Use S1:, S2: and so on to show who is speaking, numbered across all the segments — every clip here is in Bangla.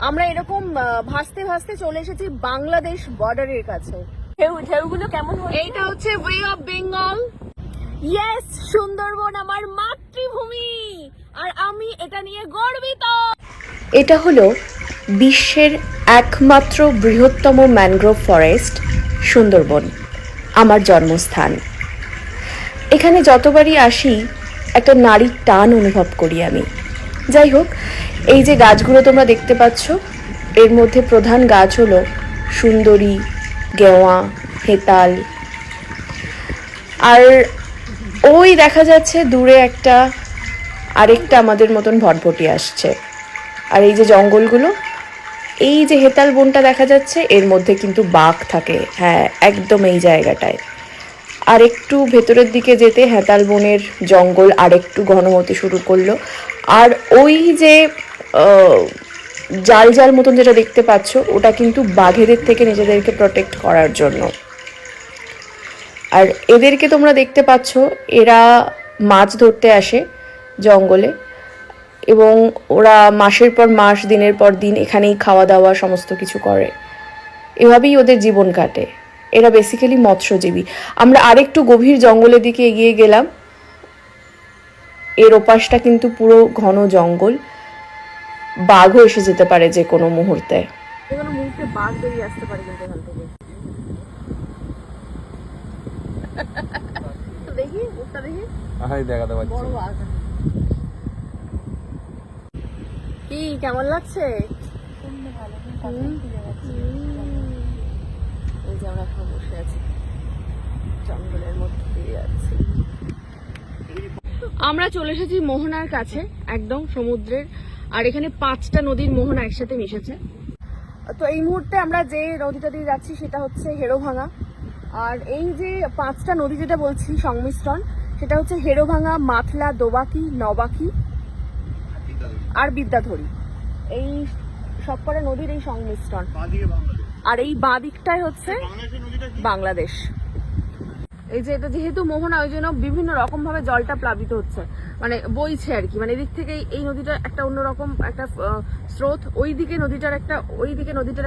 S1: আমরা এরকম ভাসতে ভাসতে চলে এসেছি বাংলাদেশ বর্ডারের কাছে। ঢেউগুলো কেমন? এইটা হচ্ছে way of Bengal. Yes, Sundarban আমার মাতৃভূমি, আর আমি এটা নিয়ে গর্বিত।
S2: এটা হলো বিশ্বের একমাত্র বৃহত্তম ম্যানগ্রোভ ফরেস্ট সুন্দরবন, আমার জন্মস্থান। এখানে যতবারই আসি একটা নারীর টান অনুভব করি আমি। যাই হোক, এই যে গাছগুলো তোমরা দেখতে পাচ্ছ, এর মধ্যে প্রধান গাছ হলো সুন্দরী, গেওয়া, হেতাল, আর ওই দেখা যাচ্ছে দূরে আরেকটা আমাদের মতন ভটভটি আসছে। আর এই যে জঙ্গলগুলো, এই যে হেতাল বনটা দেখা যাচ্ছে, এর মধ্যে কিন্তু বাঘ থাকে। হ্যাঁ, একদম এই জায়গাটায়। আর একটু ভেতরের দিকে যেতে হেতাল বনের জঙ্গল আরেকটু ঘন হতে শুরু করলো। আর ওই যে জাল জাল মতন যেটা দেখতে পাচ্ছ, ওটা কিন্তু বাঘেদের থেকে নিজেদেরকে প্রোটেক্ট করার জন্য। আর এদেরকে তোমরা দেখতে পাচ্ছ, এরা মাছ ধরতে আসে জঙ্গলে, এবং ওরা মাসের পর মাস, দিনের পর দিন এখানেই খাওয়া দাওয়া সমস্ত কিছু করে। এভাবেই ওদের জীবন কাটে। এরা বেসিক্যালি মৎস্যজীবী। আমরা আরেকটু গভীর জঙ্গলের দিকে এগিয়ে গেলাম। এর ওপাশটা কিন্তু পুরো ঘন জঙ্গল, বাঘও এসে যেতে পারে যে কোনো মুহূর্তে।
S1: বাঘ বেরিয়ে আসতে পারে কিন্তু এখান থেকে। দেখি ওটা, দেখি
S3: দেখাতে পাচ্ছি।
S1: বড় বাঘ। কি কেমন লাগছে? এই যে আমরা এখন বসে আছি জঙ্গলের মধ্যে দিয়ে যাচ্ছি। আমরা চলে এসেছি মোহনার কাছে, একদম সমুদ্রের। আর এখানে 5টা নদীর মোহনা একসাথে মিশেছে। তো এই মুহূর্তে আমরা যে নদীটা দিয়ে যাচ্ছি সেটা হচ্ছে হেরোভাঙা। আর এই যে 5টা নদী যেটা বলছি সংমিশ্রণ, সেটা হচ্ছে হেরোভাঙা, মাতলা, দোবাকি, নবাকি আর বিদ্যাধরী। এই সবকটা নদীর এই সংমিশ্রণ। আর এই বাঁ দিকটাই হচ্ছে বাংলাদেশ। এই যে এটা যেহেতু মোহনা, ওই জন্য বিভিন্ন রকম ভাবে জলটা প্লাবিত হচ্ছে, মানে বইছে আর কি। মানে এদিক থেকে এই নদীটা একটা অন্যরকম একটা স্রোত, ওইদিকে নদীটার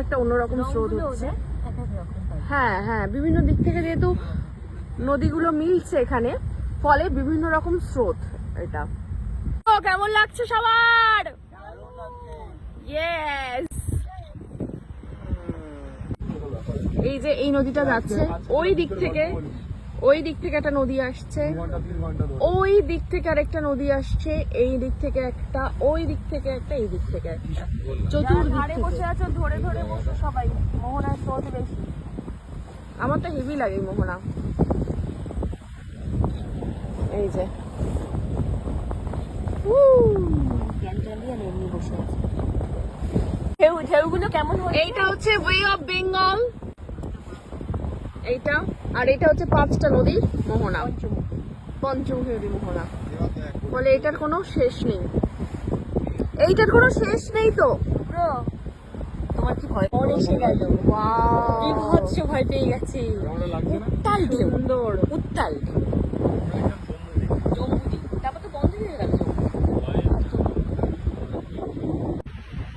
S1: একটা অন্যরকম স্রোত হচ্ছে। হ্যাঁ হ্যাঁ, বিভিন্ন দিক থেকে যেহেতু নদীগুলো মিলছে এখানে, ফলে বিভিন্ন রকম স্রোত। এটা কেমন লাগছে সবার? ইয়েস। এই যে এই নদীটা যাচ্ছে, ওই দিক থেকে একটা নদী আসছে, ওই দিক থেকে আরেকটা নদী আসছে, এই দিক থেকে একটা, ওই দিক থেকে একটা, এই দিক থেকে একটা, চতুর্দিক থেকে। বসে আছো, ধরে ধরে বসে সবাই। মোহনার স্রোত বেশি। আমার তো হেভি লাগে মোহনা। এই যে এমনি বসে আছে। ঢেউগুলো কেমন? এইটা হচ্ছে ওয়ে অফ বেঙ্গল, এইটা। আর এটা হচ্ছে 5টা নদীর মোহনা, পঞ্চমুখী মোহনা। বলে এটার কোনো শেষ নেই, এইটার কোনো শেষ নেই। তো তোমার কি ভয়? এসে গেল, বিভৎস ভয় পেয়ে গেছি। উত্তাল ঢেউ, সুন্দর উত্তাল ঢেউ। তারপর তো বন্ধ হয়ে গেল।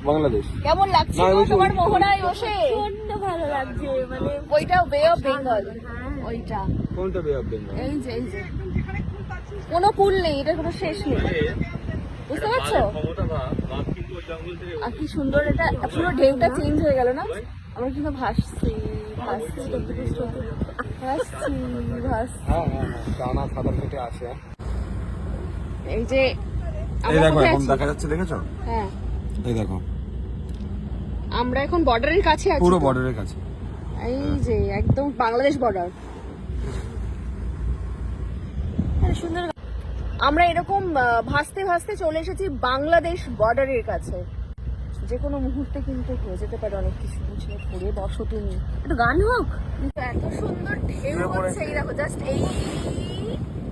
S3: বাংলাদেশ
S1: কেমন লাগছে তোমার মোহনায় বসে? ভালো লাগছে। মানে ওইটা ওয়ে অফ বেঙ্গল, ওইটা
S3: কোনটা বে অফ বেঙ্গল?
S1: এই যে কোনো পুল নেই, এটার কোনো শেষ নেই, বুঝতে পারছো? আর কি সুন্দর, এটা পুরো ঢেউটা চেঞ্জ হয়ে গেল না? আমরা কিন্তু ভাসছি।
S3: টানা সাঁতার কেটে আসে।
S1: এই যে
S3: এই দেখো এখন দেখা যাচ্ছে, দেখেছো?
S1: হ্যাঁ,
S3: এই দেখো
S1: আমরা এখন বর্ডারের কাছে আছি,
S3: পুরো বর্ডারের কাছে।
S1: এই যে একদম বাংলাদেশ বর্ডার। সুন্দর। আমরা এরকম ভাসতে ভাসতে চলে এসেছি বাংলাদেশ বর্ডারের কাছে। যে কোনো মুহূর্তে কিন্তু হয়ে যেতে পারে অনেক কিছু। বুঝলে, পড়ে বসো তুমি, একটু গান হোক। এত সুন্দর ঢেউ হচ্ছে, এই দেখো জাস্ট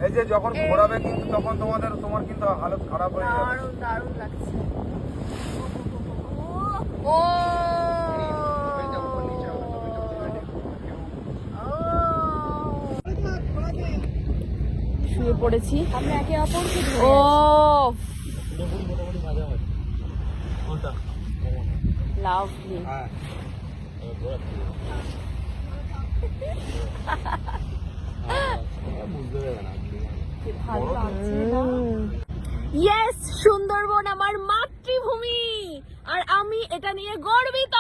S1: এই
S3: যে যখন ঘোরাবে কিন্তু তখন তোমার কিন্তু হালত খারাপ হয়ে যাবে।
S1: দারুণ দারুণ লাগছে। ও শুয়ে পড়েছি আমরা একে অপরকে ধরে। ও লাভলি।
S3: হ্যাঁ বুঝতে পারবে না
S1: ভালো লাগছে না? ইয়েস, সুন্দরবন আমার মাতৃভূমি আর আমি এটা নিয়ে গর্বিত।